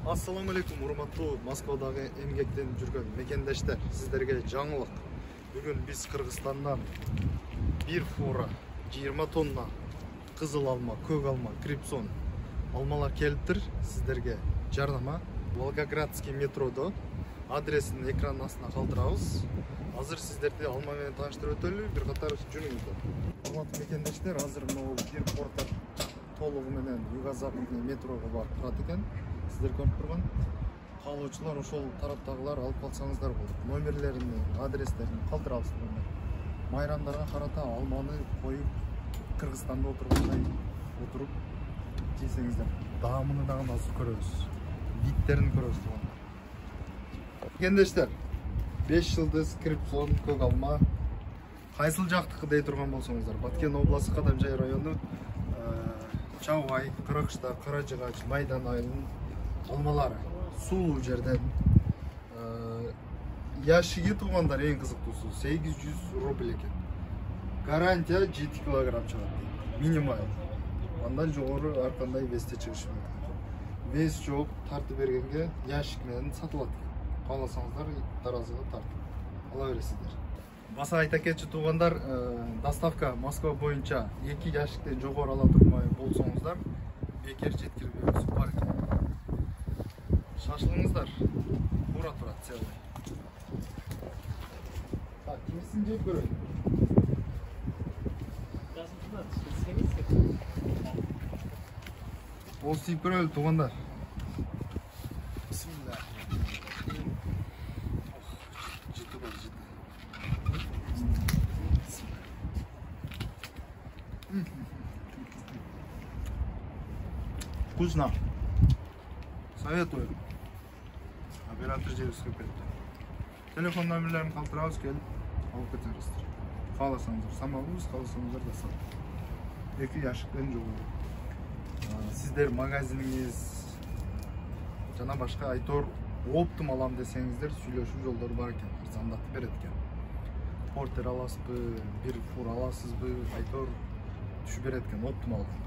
Assalamu alaikum, урматтуу Москвадагы эмгектен жүргөн мекендештер. Сиздерге жаңылык. Бүгүн биз Кыргызстандан бир фура 20 тонна кызыл алма, көк алма, крипсон алмалар келиптир. Сиздерге жарнама. Волгоградский метродо адресин экран астына калтырабыз. Азыр сиздерди алма менен тааныштырып өтөлү. Бир катар жүрүңүздөр. Урматтуу мекендештер, азыр могу бир порт толугу менен юго-западный метрого барып турат экен. Сиздер көрүп турган каалоочулар ошол тараптагылар алып калсаңыздар болот. Номерлерин, адрестерин калтырабыздар. Майрамдарга карата алманы коюп Кыргызстанда отургандай отуруп жесеңиздер. Даамыны дагы азыр көрөбүз. Видтерин көрөбүз тугандар. Мекендештер, 5 жылдыз крипсон, көк алма. Кайсыл жактыкы дей турган болсоңуздар, Баткен областы Кадамжай району Чаубай, Кыракышта, Каражыгач, Майдан айылынын алмалары. Сулуу жерден. Яшиги тугандар эң кызыктуусу 800 рубль экен. Гарантия 7 килограмм чыгат. Минимал. Андан жогору ар кандай весте чыгышы мүмкүн. Вес жок, тартып бергенге яшик менен сатылат. Кааласаңыздар таразыга тартып ала бересиздер. Баса айта кетчү тугандар, доставка Москва боюнча 2 яшиктен жогору ала турмай болсоңуздар, бекер жеткирбейбиз бар экен. Шашылыңыздар. Ура турат целый. Так, кимисин жеп көрөйүн. Ол сип көрөлү тугандар. Бисмилlah. Вкусно. Советую. Оператор жебиз кеп кетти. Телефон номерлерин калтырабыз, келип алып кетиңиздер. Кааласаңыздар самалбыз, кааласаңыздар да сат. 2 яшиктен жогору. Сиздер магазиниңиз жана башка айтор оптум алам десеңиздер, сүйлөшүү жолдору бар экен. Арзандатып берет экен. Портер аласызбы, бир фур аласызбы, айтор түшүп берет экен, оптум алган.